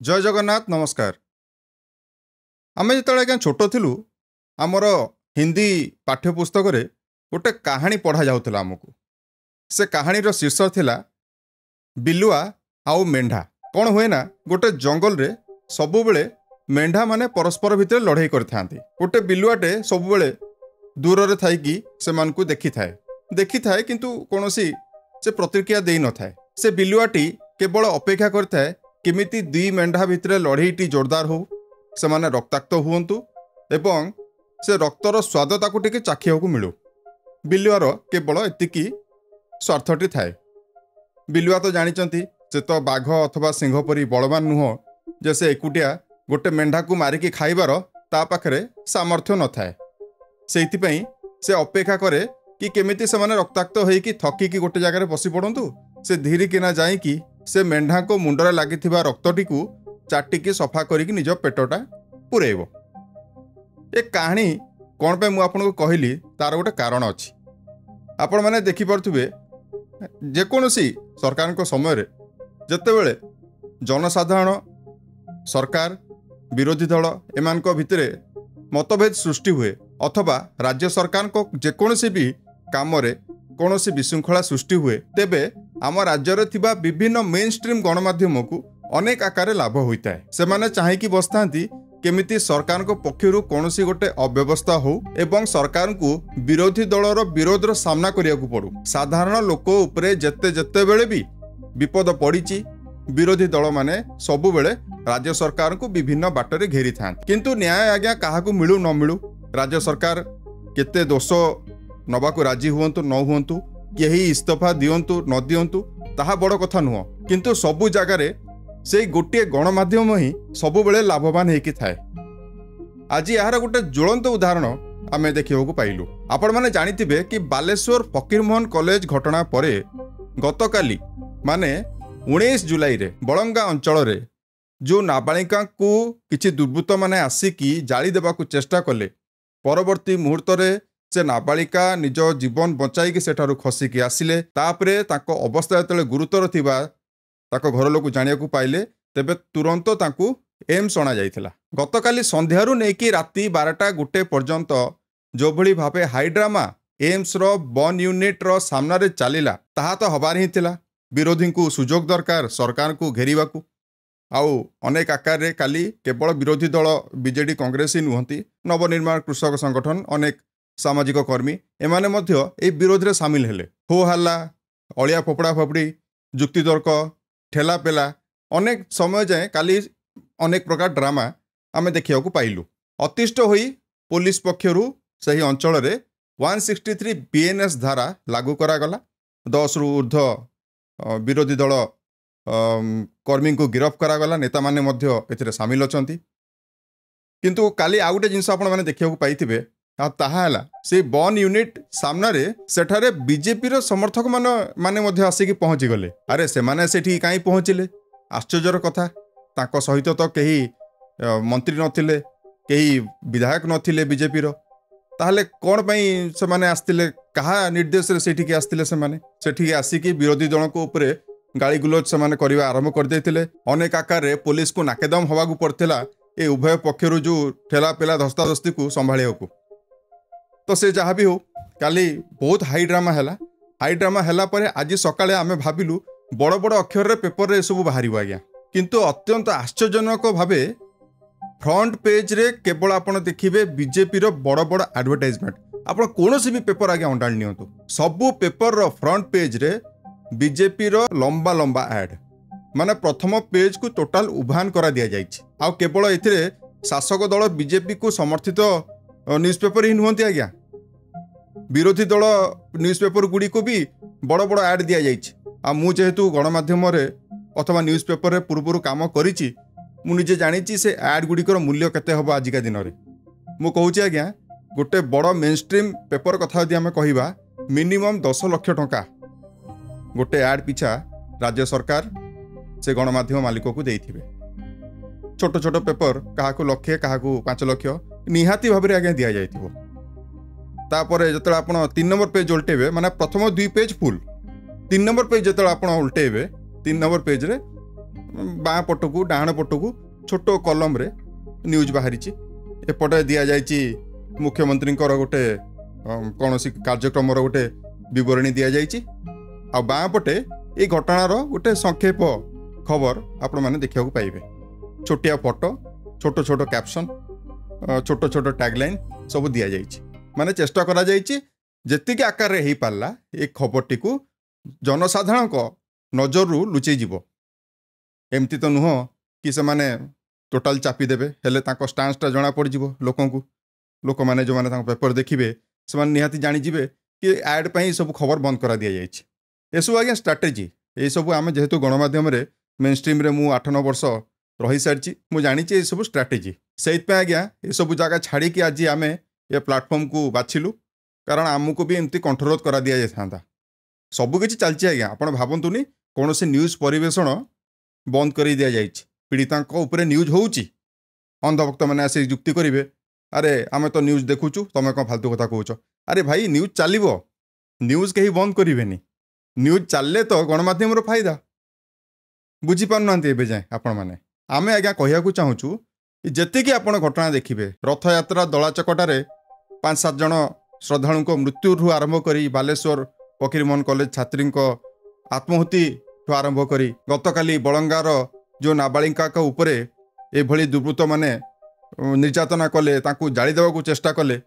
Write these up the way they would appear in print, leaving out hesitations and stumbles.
जय जगन्नाथ नमस्कार। आमे जिते क्या छोट थिलु आमर हिंदी पाठ्यपुस्तक गोटे कहानी पढ़ा जाउथला आमको। से कहानीर शीर्षक थिला बिलुआ आउ मेंढा। कौन हुए ना गोटे जंगल रे सबु बेले मेंढा माने परस्पर भितर लड़ाई करथांती। गोटे बिलुआटे सबु बेले दूर रे थाइकी से मानकु देखि थाए किंतु कोनोसी से प्रतिक्रिया देई न थाए। से बिलुआटी केवल अपेक्षा करथाए किमिति दुई मेंढा भितर लड़ाईटी जोरदार हो से माने रक्ताक्त हुअंतु एवं से रक्तर स्वाद ताकू टिके चाखियाकू मिलू। बिलुआर केवल एतिकी स्वार्थटी थाए। बिलुआ तो जानिचंती से तो बाघ अथवा सिंह परी बलवान नुह जे से एकुटिया गोटे मेंढा को मारिकी खाइबार ता पाखरे सामर्थ्य न थाए। सेइथिपई से अपेक्षा करे कि केमिति से माने रक्ताक्त होइकी थकिकी गोटे जगार बसी पड़ंतु। से धीरे किना जाइकी से मेंढा को मुंडरे लागिथिबा रक्तटी को चाटिकी सफा करिकी निज पेटटा पुरेइबो। ए कहानी कौन पे मु आपनको कहली तार गोटे कारण अछि। आपण माने देखि परथुबे जेकोनोसी सरकार को समय रे जतेबेले जनसाधारण सरकार विरोधी दल एमान को भितरे मतभेद सृष्टि हुए अथवा राज्य सरकार को जेकोनोसी भी काम रे कोनोसी विशृंखला सृष्टि हुए तेबे आम राज्य रे थिबा विभिन्न मेन स्ट्रीम गणमाध्यम को अनेक आकार लाभ होता है। से माने चाहिकी बसथांती केमिति सरकार को पक्षरु कोनोसी गोटे अव्यवस्था हो एवं सरकार को विरोधी दलर विरोधर सामना करिया को पड़ू। साधारण लोक उपरे जेते बेले भी विपद पड़ीची विरोधी दल माने सबु बेले राज्य सरकार को विभिन्न बाटरे घेरी था। किंतु न्याय आज्ञा काहाकू मिलू न मिलू राज्य सरकार केते दोष नबाकू राजी हुअंतु न हुअंतु केही इस्तीफा दियंतु न दियंतु ताहा बड़ कथा नुह। किंतु सबु जगार से गोटे गणमाध्यम ही सबु बेले लाभवान होकी थाए। आज यार गोटे ज्वलंत उदाहरण आमे देखिବାକୁ पाइलु। आपण माने जानिथिबे कि बालेश्वर फकीरमोहन कॉलेज घटना परे गतकाली माने 19 जुलाई रे बलंगा अंचल रे जो नाबालिका को किछि दुर्बृत्त माने आसिकी जाली देबाकू चेष्टा कले परवर्ती मुहूर्त रे से नाबालिका निज जीवन बचाई सेठारु खसिकी आसिले। तापरे ताको अवस्था जतले गुरुतर थिबा ताको घर लोक जानिया को पाइले तेबे तुरंत ताकू एम्स अणा जाइथिला। गतकाली संध्यारू नेकी राति 12टा पर्यंत जो भली भावे हाइड्रामा एम्स रो बन यूनिट रो सामना रे चलीला ताहा तो हबार ही थिला। विरोधी को सुजोग दरकार सरकार को घेरिबाकू आउ अनेक आकार रे काली केवल विरोधी दल बीजेडी कांग्रेस ही नुहंती नवनिर्माण कृषक संगठन अनेक सामाजिक कर्मी एमाने मध्य ए विरोध रे शामिल हेले। हो हल्ला अलिया फोपड़ा फोपड़ी जुक्ति तर्क ठेला पेला अनेक समय जाए काली अनेक प्रकार ड्रामा आमे देखिया को पाइलु। अतिष्ट होई पुलिस पक्षरु सही अंचल रे 163 बीएनएस धारा लागू करा गला। 10 रु ऊर्ध्व विरोधी दल कर्मी को गिरफ करा गला। नेता माने मध्य एथिरे शामिल अछंती। किंतु काली आ गोटे जिंस आपण माने देखिया को पाइथिबे ताहा हला से बन यूनिट सामना रे सेठारे बीजेपी रो समर्थक माने मध्य आसिकी पहुंची गले। अरे से माने सेठी काई पहुंचिले आश्चर्यर कथा। ताको सहित तो केही मंत्री नथिले केही विधायक नथिले बीजेपी रो। ताहले कोन पई से माने आस्तिले कहा निर्देश रे सेठी के आस्तिले से माने सेठी आसिकी विरोधी दल को ऊपर गाली गुलोच से माने करबा आरंभ कर देथिले। अनेक आकार रे पुलिस को नाकेदम हवाकू पड़थिला ए उभय पक्षरु जो ठेला पेला धस्ताधस्ती को संभाळियाकू। तो से जहाँ भी हो काली बहुत हाई ड्रामा हैला परे आज सकाळे आमे भाबिलु बड़ बड़ अक्षर रे पेपर रे सब बाहर आज्ञा। किंतु अत्यंत आश्चर्यजनक भावे फ्रंट पेज रे केवल आपण देखिबे बीजेपी रो बड़ बड़ एडवर्टाइजमेंट। आपण कोनोसी भी पेपर आज्ञा अंडाल नियंतु सबु पेपर रो फ्रंट पेज रे बीजेपी रो लंबा लंबा एड माने प्रथम पेज को टोटाल उभान करा दिया जाइछि। आ केवल एथिरे शासक दल बीजेपी को समर्थित न्यूज़पेपर ही नुहंती आज्ञा। विरोधी दल न्यूज़पेपर गुड़ी को भी बड़ बड़ एड दिया जाइछि। आ मु जेहेतु गणमाध्यम रे अथवा न्यूज़पेपर रे पूर्व काम करिछि मु निजे जानिछि से एड गुड़िकर मूल्य केते हबो आजिका दिन रे। मु कहूछि आज्ञा गोटे बड़ मेन स्ट्रीम पेपर कथा यदि आमे कहिबा मिनिमम 10 लाख टंका गोटे एड पिछा राज्य सरकार से गणमाध्यम मालिक को देइथिबे। छोट छोट पेपर काहाकू लक्षे काहाकू 5 लाख निहाती भाव में आज्ञा दि जाइथिबो। तापर जतले आपण 3 नंबर पेज उल्टेबे माने प्रथम 2 पेज फुल 3 नंबर पेज जतले आपण उल्टेबे 3 नंबर पेज रे बाँ पटकू डाण पटकू छोट कलम रे न्यूज बाहरी एपटे दि जाइए मुख्यमंत्री गोटे कौन कार्यक्रम गोटे बरणी दि जाइए आ बाँ पटे ये घटनार गोटे संक्षेप खबर आपण मैंने देखा पाइबे छोटिया फोटो छोट छोट कैप्शन छोट छोट टैगलाइन सब दि जाइए माने चेष्टा करा जाइए जेतिक आकार रे पारला ये खबरटी को जनसाधारण को नजर लुचै जीव एमती तो नुह कि से माने टोटाल चापी देबे हेले तांको स्टांसटा जना पड़ जीव लोकंकु लोक माने जो माने तांको पेपर देखिबे से माने निहाती जानि जीवे कि एड पई सब खबर बंद करा दिया जाइए ये सब आज्ञा स्ट्राटेजी ये सब आम जेहेतु गणमाध्यम रे मेन स्ट्रीम रे मु 8-9 वर्ष रही सारी मुझे जानी ये सब स्ट्राटेजी से आज्ञा ये सब जगह छाड़ी कि आज आम ये प्लाटफर्म को बाछिलु कारण आमको भी एमती कंठरोध करा दिया जाता सबकि चलती आज्ञा आपण भावतुनि कौन से न्यूज परिवेषण बंद कर दि जाइए पीड़िता न्यूज होउची अंधभक्त मैंने आसे युक्ति करेंगे अरे आम तो न्यूज देखुचु तुम कौन फालतू कथा कहूच अरे भाई न्यूज चलो न्यूज कहीं बंद करेंगे न्यूज चलले तो गणमाध्यम फायदा बुझीपार ए जाए आपण मैंने आम आज्ञा कहूँ चाहूँ जेतिकी आपण घटना देखिए रथ यात्रा दला चकटारे 5-7 जन श्रद्धालु मृत्यु आरंभ कर बालेश्वर फकीरमोहन कॉलेज छात्री आत्महति आरंभ कर गतकाली बलंगार जो नाबालिका उपरे एभली दुर्वृत्त माने निर्यातना कले तांकु जाली देवाकू चेष्टा कले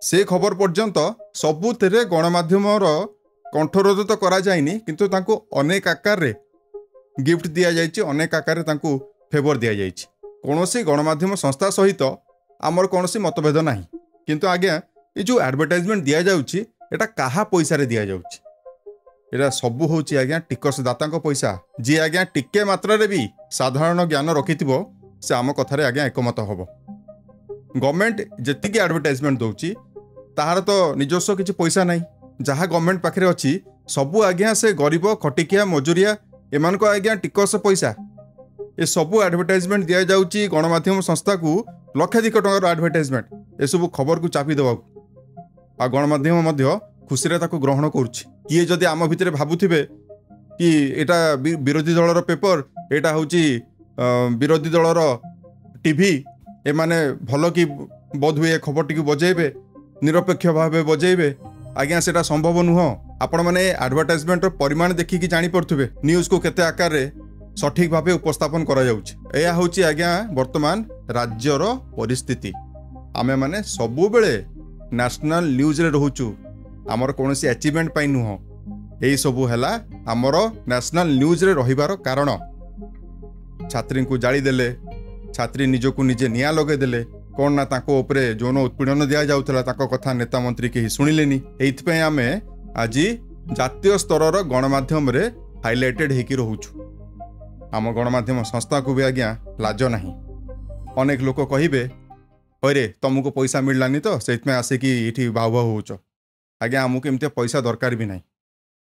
से खबर पर्यंत सबुथिरे गणमाध्यम कंठरोध तो करा जाइनी किंतु तांकु अनेक आकार रे गिफ्ट दिया जाइए अनेक आकार रे तांकु फेवर दिया जाइए कौनसी गणमाध्यम संस्था सहित आमर कौनसी मतभेद नहीं किंतु आज्ञा ये जो एडवर्टाइजमेंट दि जाउची एटा कहा पैसा रे दिया जाउची एटा सबू होची आज्ञा टिकसदाता पैसा जी आज्ञा टिके मात्रा रे भी साधारण ज्ञान रखिथिबो से आम कथारे आज्ञा एकमत हबो गवर्नमेंट जेतिकी एडवर्टाइजमेंट दउची ताहार तो निजस्व किछि पैसा नहीं जहाँ गवर्नमेंट पाखे अच्छी सबू आज्ञा से गरीब खटिकिया मजुरिया एमान को आज्ञा टिकस पैसा ये सबू एडवर्टाइजमेंट दि जाउची गणमाध्यम संस्था को लक्षाधिक टंकार एडवर्टाइजमेंट ये सब खबर को चापी देवा आ गणमाध्यम खुशी ग्रहण करुच्ची किए जदि आम भितर भावुथिबे कि एटा विरोधी दलर पेपर एटा होची विरोधी दलर टीवी एमाने भल कि बोध हुए खबर टी बजेबे निरपेक्ष भाव बजेबे आज्ञा सेटा संभव नुह आपण मैंने एडवर्टाइजमेंट परिमाण देखिकी जानी पड़ुवे न्यूज को केते आकार रे सठिक भाव उपस्थापन करा जाउछि एया होछि आज्ञा वर्तमान राज्यर परिस्थिति आमे माने सबु बेले नेशनल न्यूज रे रहउछु आमर कोनोसी अचीवमेंट पाई नुह एई सबु हैला आमर नेशनल न्यूज रे रहिबार कारण छात्री को जाली देले छात्री निजको निजे निया लगे देले कौन ना ताको उपरे जोन उत्पीड़न दिया जाउथला ताको कथा नेता मंत्री के शुणिलेनी एइथपय आमे आज जातीय स्तर गणमाध्यम रे हाइलाइटेड हेकी रहउछु आम गणमाध्यम संस्था को भी आज्ञा लाज नहीं अनेक लोक कहिबे अरे तुमको पैसा मिललानी तो से आसिकी ये भाव भाव होच आज्ञा आमको एमती पैसा दरकार भी ना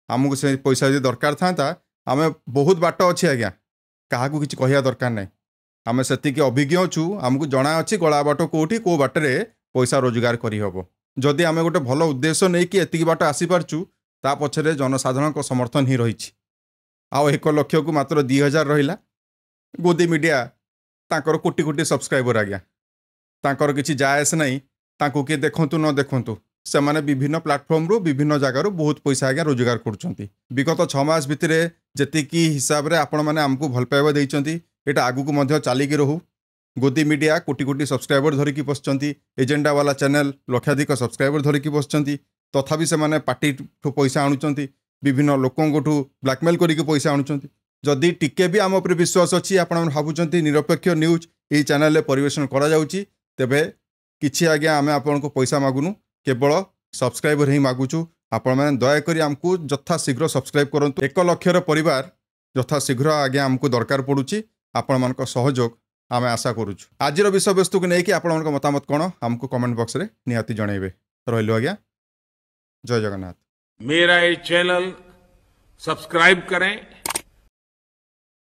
आमको से पैसा जो दरकार था आम बहुत बाट अच्छे आज्ञा क्या किसी कहवा दरकार ना आम से अभिज्ञ अच्छु आमको जना अच्छी गला बाट कौटी कौ बाटे पैसा रोजगार करहब जदि आम गोटे भल उद्देश्य नहीं कि एतिकी बाट आसीपारचु ता पछरे जनसाधारण समर्थन ही रही आउ 1 लाख को मात्र 2000 रहा गोदी मीडिया तांकर कोटी कोटी सब्सक्राइबर आज्ञा तांकर किसी जायस नहीं तांको किए देखंतु न देखंतु से माने विभिन्न प्लाटफर्म रु विभिन्न जगार बहुत पैसा आज्ञा रोजगार करुँच विगत 6 मास भितर जेतिकी हिसाब रे आपण मैंने आमको भल पाइबा देइचंती एटा आगु को चलिकी रहू गोदी मीडिया कोटी कोटी सब्सक्राइबर धरिकी बसचंती एजेंडा वाला चैनल लक्षाधिक सब्सक्राइबर धरिकी बसचंती तथापि से माने पार्टी पैसा आणुचंती विभिन्न लोकों ब्लैकमेल करके पैसा आणुचंती जदि टिके भी आम उपर विश्वास अच्छी आपण भावुंट निरपेक्ष न्यूज ये चैनल परिवेशन करा जाउची तेबे किछि आज्ञा आम आपण को पैसा मागुनु केवल सब्सक्राइबर ही मागुचु आपण मैंने दयाकोरी आमको यथा शीघ्र सब्सक्राइब करंतु 1 लाखर परिवार यथा शीघ्र आज्ञा आमको दरकार पड़ुची आपण मान सहयोग आम आशा करुचु आज विषय वस्तु को लेकिन आपण मतामत कौन आमको कमेंट बॉक्स रे निहाती जनइबे रहिलु आज्ञा जय जगन्नाथ। मेरा ये चैनल सब्सक्राइब करें